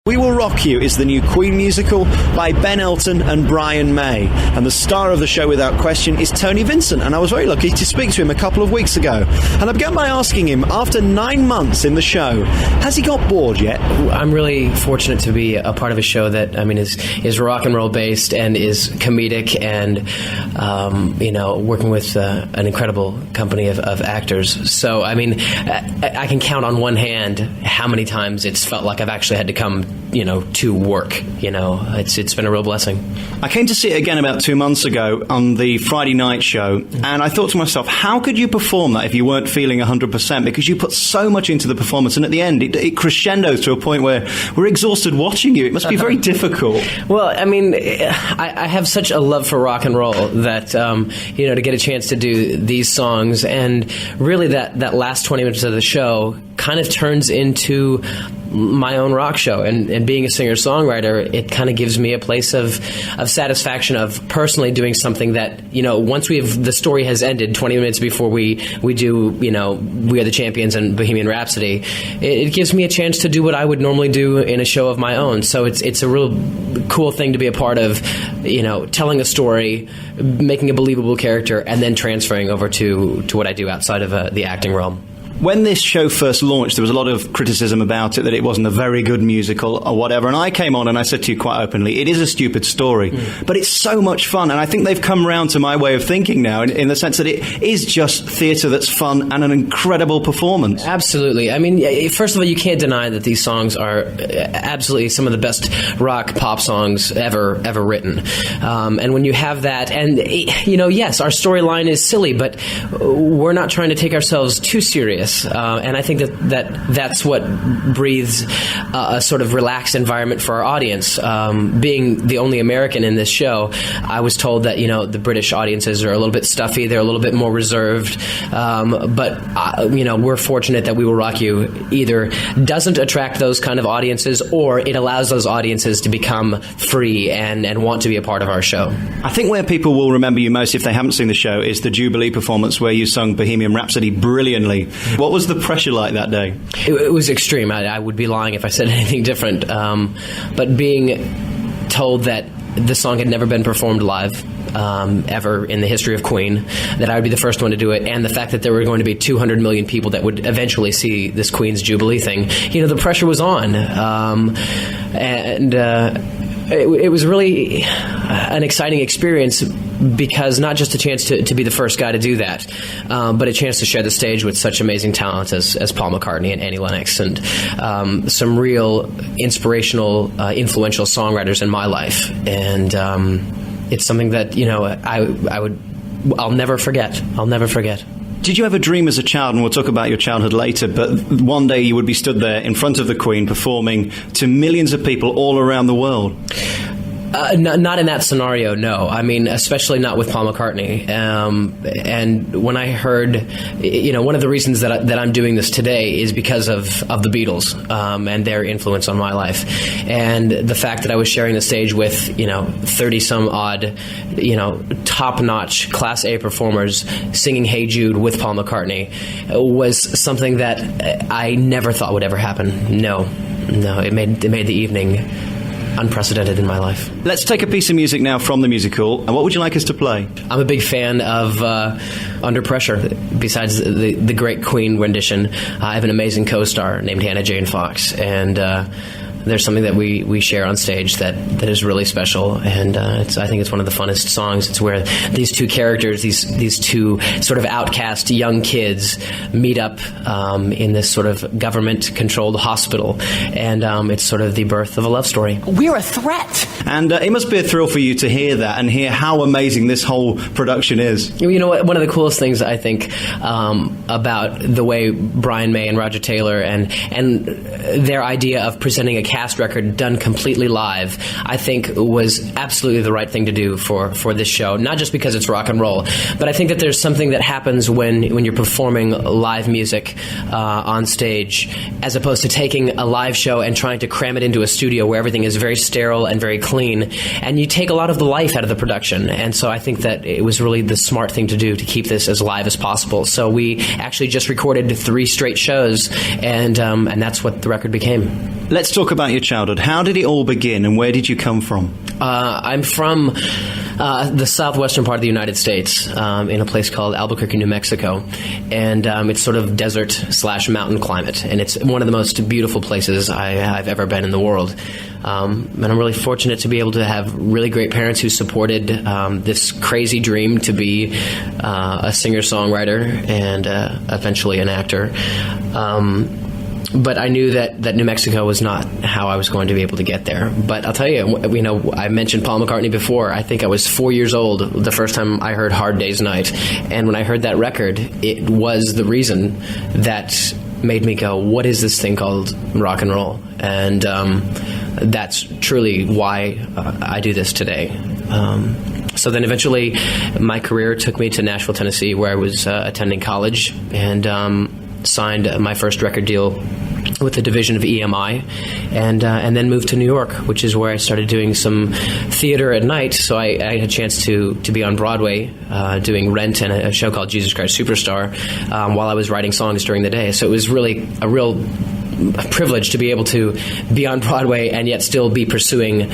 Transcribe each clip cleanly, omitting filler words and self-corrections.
We Will Rock You is the new Queen musical by Ben Elton and Brian May. And the star of the show, without question, is Tony Vincent. And I was very lucky to speak to him a couple of weeks ago. And I began by asking him, after 9 months in the show, has he got bored yet? I'm really fortunate to be a part of a show that, I mean, is rock and roll based and is comedic and, working with an incredible company of actors. So, I mean, I can count on one hand how many times it's felt like I've actually had to come to work. It's been a real blessing. I came to see it again about 2 months ago on the Friday night show, and I thought to myself, how could you perform that if you weren't feeling 100%? Because you put so much into the performance, and at the end, it crescendos to a point where we're exhausted watching you. It must be very difficult. Well, I mean, I have such a love for rock and roll that, to get a chance to do these songs, and really that last 20 minutes of the show kind of turns into my own rock show, and being a singer-songwriter, it kind of gives me a place of satisfaction of personally doing something that, once the story has ended 20 minutes before we do, We Are the Champions and Bohemian Rhapsody, it gives me a chance to do what I would normally do in a show of my own. So it's a real cool thing to be a part of, telling a story, making a believable character, and then transferring over to what I do outside of the acting realm. When this show first launched, there was a lot of criticism about it, that it wasn't a very good musical or whatever, and I came on and I said to you quite openly, it is a stupid story, but it's so much fun, and I think they've come round to my way of thinking now, in the sense that it is just theatre that's fun and an incredible performance. Absolutely. I mean, first of all, you can't deny that these songs are absolutely some of the best rock pop songs ever written. And when you have that, and, yes, our storyline is silly, but we're not trying to take ourselves too serious. And I think that's what breathes a sort of relaxed environment for our audience. Being the only American in this show, I was told that, the British audiences are a little bit stuffy, they're a little bit more reserved. But we're fortunate that We Will Rock You either doesn't attract those kind of audiences, or it allows those audiences to become free and want to be a part of our show. I think where people will remember you most, if they haven't seen the show, is the Jubilee performance where you sung Bohemian Rhapsody brilliantly. What was the pressure like that day? It was extreme. I would be lying if I said anything different. But being told that the song had never been performed live ever in the history of Queen, that I would be the first one to do it, and the fact that there were going to be 200 million people that would eventually see this Queen's Jubilee thing, the pressure was on. It was really an exciting experience, because not just a chance to be the first guy to do that, but a chance to share the stage with such amazing talent as Paul McCartney and Annie Lennox, and some real inspirational, influential songwriters in my life. And it's something that I'll never forget. I'll never forget. Did you ever dream as a child, and we'll talk about your childhood later, but one day you would be stood there in front of the Queen performing to millions of people all around the world? Not in that scenario, no. I mean, especially not with Paul McCartney. And when I heard, one of the reasons that I'm doing this today is because of the Beatles and their influence on my life, and the fact that I was sharing the stage with 30 some odd top-notch Class A performers singing "Hey Jude" with Paul McCartney was something that I never thought would ever happen. No, it made the evening unprecedented in my life. Let's take a piece of music now from the musical. And what would you like us to play? I'm a big fan of Under Pressure. Besides the great Queen rendition, I have an amazing co-star named Hannah Jane Fox, and there's something that we share on stage that is really special, and I think it's one of the funnest songs. It's where these two characters, these two sort of outcast young kids, meet up in this sort of government-controlled hospital, and it's sort of the birth of a love story. We're a threat! And it must be a thrill for you to hear that and hear how amazing this whole production is. You know what? One of the coolest things I think about the way Brian May and Roger Taylor and their idea of presenting a cast record done completely live, I think was absolutely the right thing to do for this show. Not just because it's rock and roll, but I think that there's something that happens when you're performing live music on stage, as opposed to taking a live show and trying to cram it into a studio where everything is very sterile and very clean, and you take a lot of the life out of the production. And so I think that it was really the smart thing to do to keep this as live as possible. So we actually just recorded 3 straight shows, and that's what the record became. Let's talk about about your childhood. How did it all begin, and where did you come from? I'm from the southwestern part of the United States, in a place called Albuquerque, New Mexico, and it's sort of desert/mountain climate, and it's one of the most beautiful places I've ever been in the world. And I'm really fortunate to be able to have really great parents who supported this crazy dream to be a singer-songwriter and eventually an actor. But I knew that New Mexico was not how I was going to be able to get there. But I'll tell you, I mentioned Paul McCartney before. I think I was 4 years old the first time I heard Hard Day's Night. And when I heard that record, it was the reason that made me go, what is this thing called rock and roll? And that's truly why I do this today. So then eventually my career took me to Nashville, Tennessee, where I was attending college, and signed my first record deal with the division of EMI, and then moved to New York, which is where I started doing some theater at night. So I had a chance to be on Broadway doing Rent and a show called Jesus Christ Superstar while I was writing songs during the day. So it was really a real privilege to be able to be on Broadway and yet still be pursuing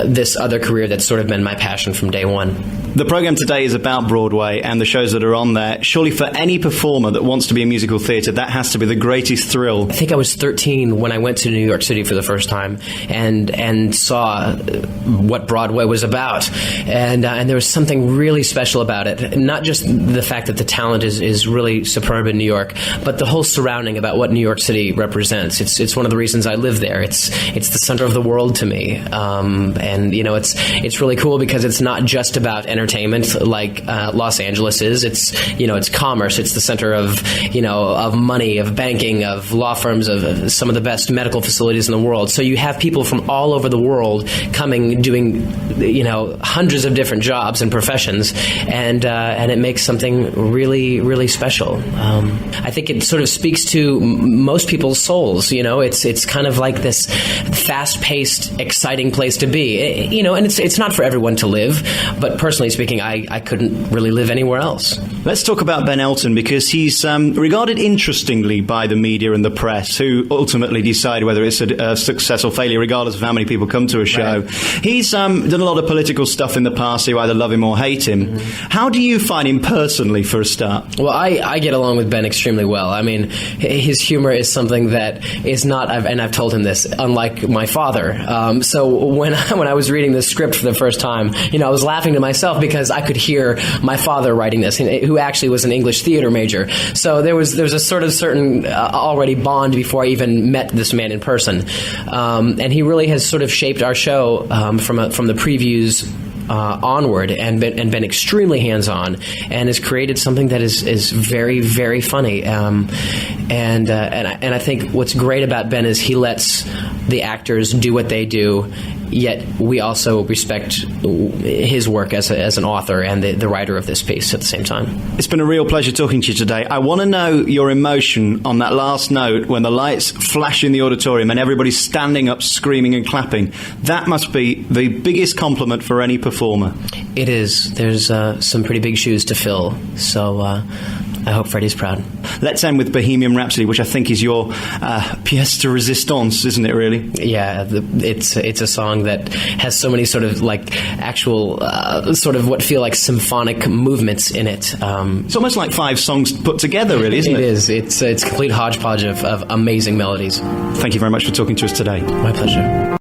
this other career that's sort of been my passion from day one. The program today is about Broadway and the shows that are on there. Surely for any performer that wants to be in musical theatre, that has to be the greatest thrill. I think I was 13 when I went to New York City for the first time and saw what Broadway was about. And there was something really special about it. Not just the fact that the talent is really superb in New York, but the whole surrounding about what New York City represents. It's one of the reasons I live there. It's the center of the world to me. And it's really cool because it's not just about entertainment like Los Angeles is. It's commerce. It's the center of money, of banking, of law firms, of some of the best medical facilities in the world. So you have people from all over the world coming, doing hundreds of different jobs and professions, and it makes something really, really special. I think it sort of speaks to most people's souls. It's kind of like this fast-paced, exciting place to be. And it's not for everyone to live, but personally speaking, I couldn't really live anywhere else. Let's talk about Ben Elton, because he's regarded interestingly by the media and the press, who ultimately decide whether it's a success or failure, regardless of how many people come to a show. Right. He's done a lot of political stuff in the past, so you either love him or hate him. Mm-hmm. How do you find him personally, for a start? Well, I get along with Ben extremely well. I mean, his humor is something that is not, and I've told him this, unlike my father. So when I was reading this script for the first time, I was laughing to myself because I could hear my father writing this, who actually was an English theater major. So there was a sort of certain already bond before I even met this man in person. And he really has sort of shaped our show from the previews onward, and been extremely hands-on, and has created something that is very, very funny. And I think what's great about Ben is he lets the actors do what they do, yet we also respect his work as an author and the writer of this piece at the same time. It's been a real pleasure talking to you today. I want to know your emotion on that last note when the lights flash in the auditorium and everybody's standing up, screaming and clapping. That must be the biggest compliment for any performer. It is. There's some pretty big shoes to fill, so I hope Freddie's proud. Let's end with Bohemian Rhapsody, which I think is your pièce de résistance, isn't it, really? Yeah, it's a song that has so many sort of like actual sort of what feel like symphonic movements in it. It's almost like 5 songs put together, really, isn't it? It is. It's a complete hodgepodge of amazing melodies. Thank you very much for talking to us today. My pleasure.